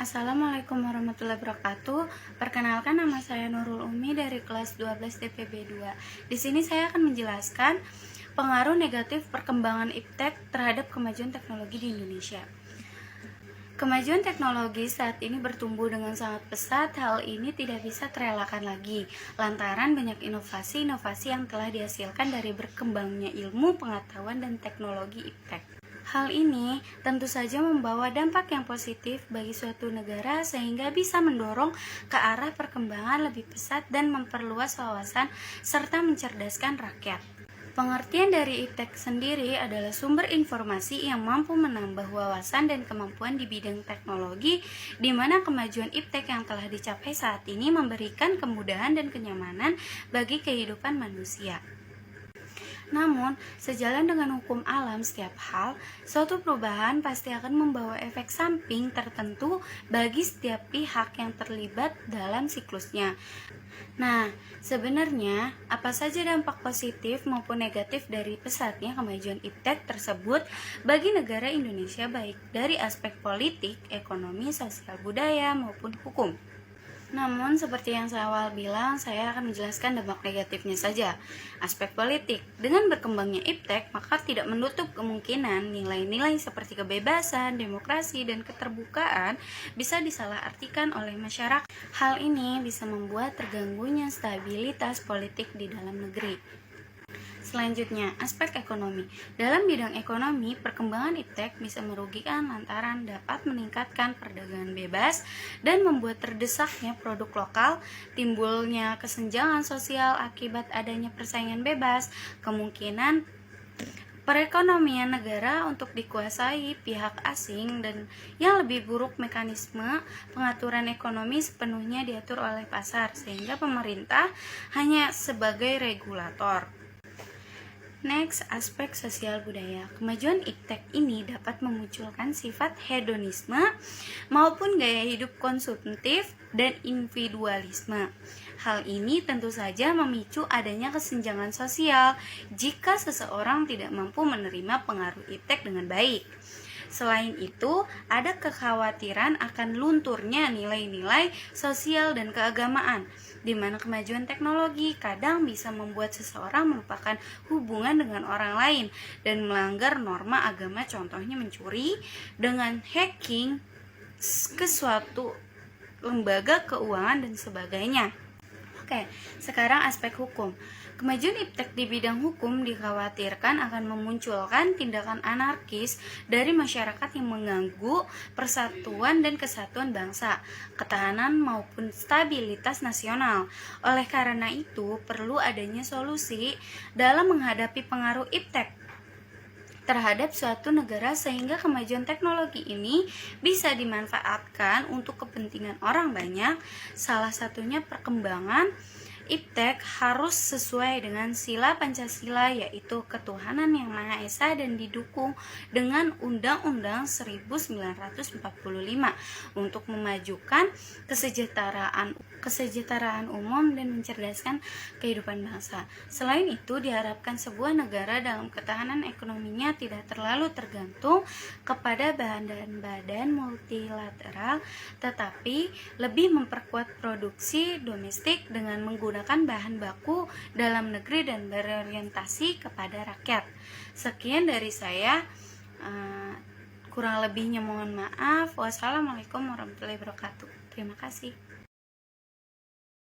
Assalamualaikum warahmatullahi wabarakatuh. Perkenalkan, nama saya Nurul Umi dari kelas 12 DPB 2. Di sini saya akan menjelaskan pengaruh negatif perkembangan iptek terhadap kemajuan teknologi di Indonesia. Kemajuan teknologi saat ini bertumbuh dengan sangat pesat. Hal ini tidak bisa terelakkan lagi lantaran banyak inovasi-inovasi yang telah dihasilkan dari berkembangnya ilmu, pengetahuan, dan teknologi iptek. Hal ini tentu saja membawa dampak yang positif bagi suatu negara sehingga bisa mendorong ke arah perkembangan lebih pesat dan memperluas wawasan serta mencerdaskan rakyat. Pengertian dari iptek sendiri adalah sumber informasi yang mampu menambah wawasan dan kemampuan di bidang teknologi, di mana kemajuan iptek yang telah dicapai saat ini memberikan kemudahan dan kenyamanan bagi kehidupan manusia. Namun, sejalan dengan hukum alam setiap hal, suatu perubahan pasti akan membawa efek samping tertentu bagi setiap pihak yang terlibat dalam siklusnya. Nah, sebenarnya apa saja dampak positif maupun negatif dari pesatnya kemajuan iptek tersebut bagi negara Indonesia, baik dari aspek politik, ekonomi, sosial, budaya maupun hukum? Namun, seperti yang saya awal bilang, saya akan menjelaskan dampak negatifnya saja. Aspek politik, dengan berkembangnya iptek, maka tidak menutup kemungkinan nilai-nilai seperti kebebasan, demokrasi, dan keterbukaan bisa disalahartikan oleh masyarakat. Hal ini bisa membuat terganggunya stabilitas politik di dalam negeri. Selanjutnya, aspek ekonomi. Dalam bidang ekonomi, perkembangan iptek bisa merugikan lantaran dapat meningkatkan perdagangan bebas dan membuat terdesaknya produk lokal, timbulnya kesenjangan sosial akibat adanya persaingan bebas, kemungkinan perekonomian negara untuk dikuasai pihak asing, dan yang lebih buruk mekanisme pengaturan ekonomi sepenuhnya diatur oleh pasar sehingga pemerintah hanya sebagai regulator. Next, aspek sosial budaya. Kemajuan iptek ini dapat memunculkan sifat hedonisme maupun gaya hidup konsumtif dan individualisme. Hal ini tentu saja memicu adanya kesenjangan sosial jika seseorang tidak mampu menerima pengaruh iptek dengan baik. Selain itu, ada kekhawatiran akan lunturnya nilai-nilai sosial dan keagamaan, di mana kemajuan teknologi kadang bisa membuat seseorang melupakan hubungan dengan orang lain dan melanggar norma agama, contohnya mencuri dengan hacking ke suatu lembaga keuangan dan sebagainya. Oke, sekarang aspek hukum. Kemajuan iptek di bidang hukum dikhawatirkan akan memunculkan tindakan anarkis dari masyarakat yang mengganggu persatuan dan kesatuan bangsa, ketahanan maupun stabilitas nasional. Oleh karena itu, perlu adanya solusi dalam menghadapi pengaruh iptek terhadap suatu negara sehingga kemajuan teknologi ini bisa dimanfaatkan untuk kepentingan orang banyak. Salah satunya perkembangan iptek harus sesuai dengan sila Pancasila, yaitu ketuhanan yang Maha Esa, dan didukung dengan Undang-Undang 1945 untuk memajukan kesejahteraan umum dan mencerdaskan kehidupan bangsa. Selain itu, diharapkan sebuah negara dalam ketahanan ekonominya tidak terlalu tergantung kepada badan-badan multilateral, tetapi lebih memperkuat produksi domestik dengan menggunakan bahan baku dalam negeri dan berorientasi kepada rakyat. Sekian dari saya, kurang lebihnya mohon maaf. Wassalamualaikum warahmatullahi wabarakatuh. Terima kasih.